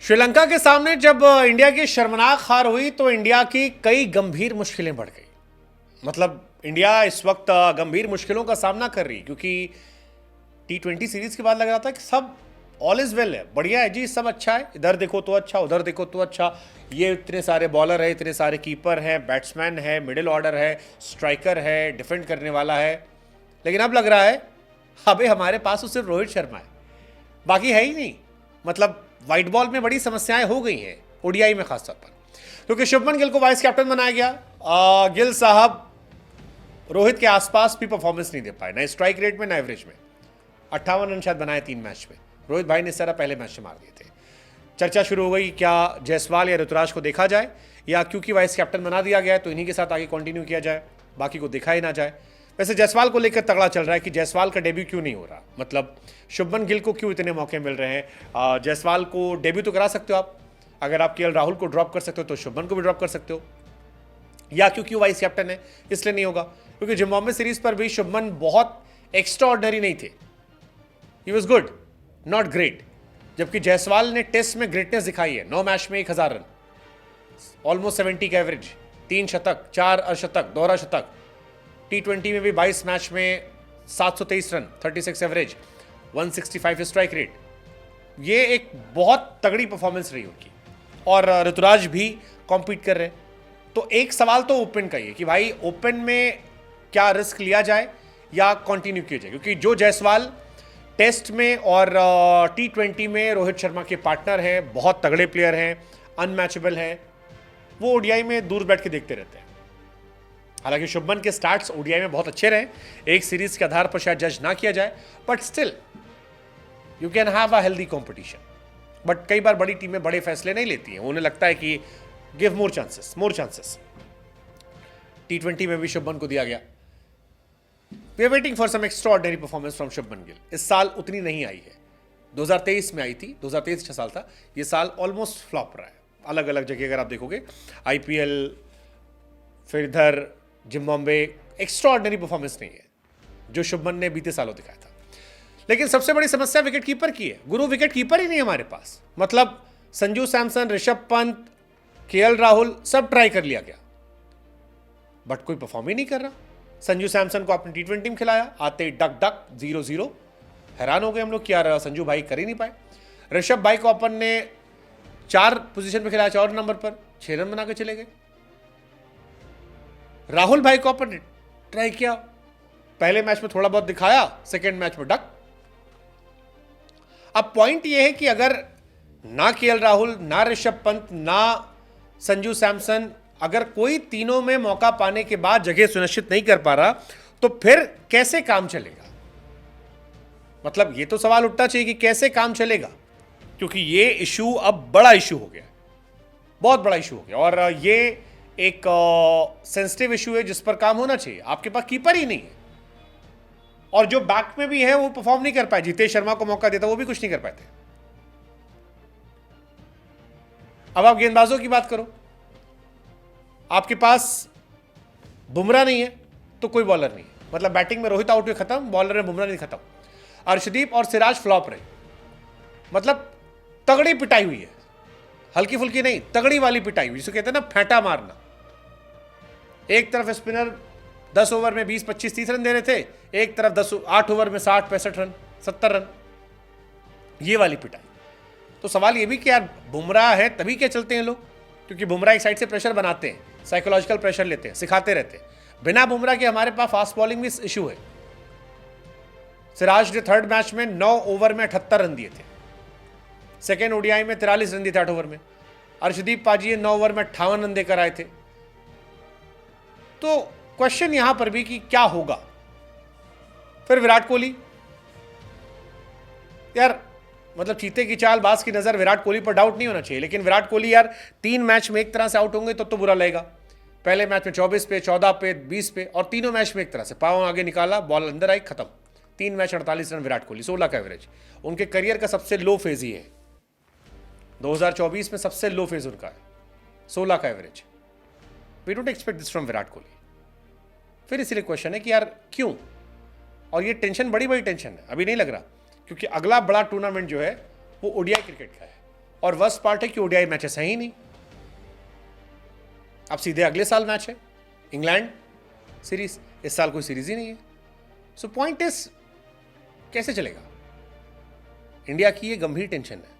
श्रीलंका के सामने जब इंडिया की शर्मनाक हार हुई तो इंडिया की कई गंभीर मुश्किलें बढ़ गई। मतलब इंडिया इस वक्त गंभीर मुश्किलों का सामना कर रही, क्योंकि T20 सीरीज के बाद लग रहा था कि सब ऑल इज वेल है, बढ़िया है जी, सब अच्छा है, इधर देखो तो अच्छा, उधर देखो तो अच्छा, ये इतने सारे बॉलर है, इतने सारे कीपर हैं, बैट्समैन है, मिडिल ऑर्डर है, स्ट्राइकर है, डिफेंड करने वाला है। लेकिन अब लग रहा है अबे हमारे पास तो सिर्फ रोहित शर्मा है, बाकी है ही नहीं। मतलब व्हाइट बॉल में बड़ी समस्याएं हो गई हैं, ओडीआई में खासतौर पर, क्योंकि शुभमन गिल को वाइस कैप्टन बनाया गया। गिल साहब रोहित के आसपास भी परफॉर्मेंस नहीं दे पाए, ना स्ट्राइक रेट में ना एवरेज में। 58 रन शायद बनाए 3 मैच में। रोहित भाई ने इस तरह पहले मैच में मार दिए थे। चर्चा शुरू हो गई, क्या जायसवाल या ऋतुराज को देखा जाए, या क्योंकि वाइस कैप्टन बना दिया गया है तो इन्हीं के साथ आगे कंटिन्यू किया जाए, बाकी को देखा ही ना जाए। वैसे जायसवाल को लेकर तगड़ा चल रहा है कि जायसवाल का डेब्यू क्यों नहीं हो रहा, मतलब शुभमन गिल को क्यों इतने मौके मिल रहे हैं। जायसवाल को डेब्यू तो करा सकते हो आप, अगर आप केएल राहुल को ड्रॉप कर सकते हो तो शुभमन को भी ड्रॉप कर सकते हो, या क्योंकि वाइस कैप्टन है इसलिए नहीं होगा। क्योंकि जिम्बाब्वे सीरीज पर भी शुभमन बहुत एक्स्ट्रा ऑर्डिनरी नहीं थे, he was good not great, जबकि जायसवाल ने टेस्ट में ग्रेटनेस दिखाई है। 9 मैच में 1000 रन, ऑलमोस्ट 70 का एवरेज, 3 शतक, 4 अर्धशतक, दोहरा शतक। T20 में भी 22 मैच में 723 रन, 36 एवरेज, 165 स्ट्राइक रेट। ये एक बहुत तगड़ी परफॉर्मेंस रही उनकी, और ऋतुराज भी कॉम्पीट कर रहे हैं। तो एक सवाल तो ओपन का ही है कि भाई ओपन में क्या रिस्क लिया जाए या कंटिन्यू किया जाए, क्योंकि जो जायसवाल टेस्ट में और T20 में रोहित शर्मा के पार्टनर हैं, बहुत तगड़े प्लेयर हैं, अनमैचेबल हैं, वो ओडीआई में दूर बैठ के देखते रहते हैं। हालांकि शुभमन के स्टार्ट्स ओडीआई में बहुत अच्छे रहे, एक सीरीज के आधार पर शायद जज ना किया जाए, but still you can have a healthy competition. But कई बार बड़ी टीमें बड़े फैसले नहीं लेती हैं, उन्हें लगता है कि गिव मोर चांसेस। T20 में भी शुभमन को दिया गया। We are waiting for some extraordinary performance from Shubman Gill. इस साल उतनी नहीं आई है, 2023 में आई थी, 2023 अच्छा साल था, ये साल ऑलमोस्ट फ्लॉप रहा है। अलग अलग जगह अगर आप देखोगे, आईपीएल, फिर इधर जिम्बाब्वे, एक्स्ट्राऑर्डिनरी परफॉर्मेंस नहीं है जो शुभमन ने बीते सालों दिखाया था। लेकिन सबसे बड़ी समस्या विकेट कीपर की है। गुरु विकेट कीपर ही नहीं है हमारे पास। मतलब संजू सैमसन, ऋषभ पंत, केएल राहुल सब ट्राई कर लिया गया, बट कोई परफॉर्म ही नहीं कर रहा। संजू सैमसन को आपने T20 में खिलाया, आते ही डक 0-0, हैरान हो गए हम लोग कि यार संजू भाई कर ही नहीं पाए। ऋषभ भाई को अपन ने 4 पोजीशन पे खिलाया, 4 नंबर पर 6 रन बना के चले गए। राहुल भाई को अपन ने ट्राई किया, पहले मैच में थोड़ा बहुत दिखाया, सेकेंड मैच में डक। अब पॉइंट यह है कि अगर ना केएल राहुल, ना ऋषभ पंत, ना संजू सैमसन, अगर कोई तीनों में मौका पाने के बाद जगह सुनिश्चित नहीं कर पा रहा, तो फिर कैसे काम चलेगा। मतलब ये तो सवाल उठना चाहिए कि कैसे काम चलेगा, क्योंकि ये इशू अब बड़ा इशू हो गया, बहुत बड़ा इशू हो गया, और ये एक सेंसिटिव इशू है जिस पर काम होना चाहिए। आपके पास कीपर ही नहीं है, और जो बैक में भी है वो परफॉर्म नहीं कर पाए। जितेश शर्मा को मौका देता, वो भी कुछ नहीं कर पाए थे। अब आप गेंदबाजों की बात करो, आपके पास बुमराह नहीं है तो कोई बॉलर नहीं है। मतलब बैटिंग में रोहित आउट हुए खत्म, बॉलर में बुमराह नहीं खत्म। अर्शदीप और सिराज फ्लॉप रहे, मतलब तगड़ी पिटाई हुई है, हल्की फुल्की नहीं, तगड़ी वाली पिटाई हुई, जिसे कहते हैं ना फेंटा मारना। एक तरफ स्पिनर 10 ओवर में 20, 25, 30 रन दे रहे थे, एक तरफ 8 ओवर में 60, 65 रन, 70 रन, ये वाली पिटाई। तो सवाल ये भी कि यार बुमराह है तभी क्या चलते हैं लोग, क्योंकि बुमराह एक साइड से प्रेशर बनाते हैं, साइकोलॉजिकल प्रेशर लेते हैं, सिखाते रहते हैं। बिना बुमराह के हमारे पास फास्ट बॉलिंग भी इशू है। सिराज ने थर्ड मैच में 9 ओवर में 78 रन दिए थे, सेकेंड ओडीआई में 43 रन दिए थे 8 ओवर में। अर्शदीप पाजी 9 ओवर में 58 रन देकर आए थे। तो क्वेश्चन यहां पर भी कि क्या होगा। फिर विराट कोहली, यार मतलब चीते की चाल, बाज की नजर, विराट कोहली पर डाउट नहीं होना चाहिए, लेकिन विराट कोहली यार 3 मैच में एक तरह से आउट होंगे तो बुरा लगेगा। पहले मैच में 24 पे, 14 पे, 20 पे, और तीनों मैच में एक तरह से पांव आगे निकाला, बॉल अंदर आई, खत्म। 3 मैच 48 रन विराट कोहली, 16 का एवरेज। उनके करियर का सबसे लो फेज ही है, 2024 में सबसे लो फेज उनका है, 16 का average. We don't expect this from Virat Kohli. फिर इसीलिए क्वेश्चन है कि यार क्यों, और ये टेंशन बड़ी टेंशन है, अभी नहीं लग रहा, क्योंकि अगला बड़ा टूर्नामेंट जो है वो ओडीआई क्रिकेट का है। और वर्स्ट पार्ट है कि ओडीआई मैचेस हैं ही नहीं। अब सीधे अगले साल मैच है इंग्लैंड सीरीज, इस साल कोई सीरीज ही नहीं है। सो पॉइंट इज कैसे चलेगा? इंडिया की ये गंभीर टेंशन है।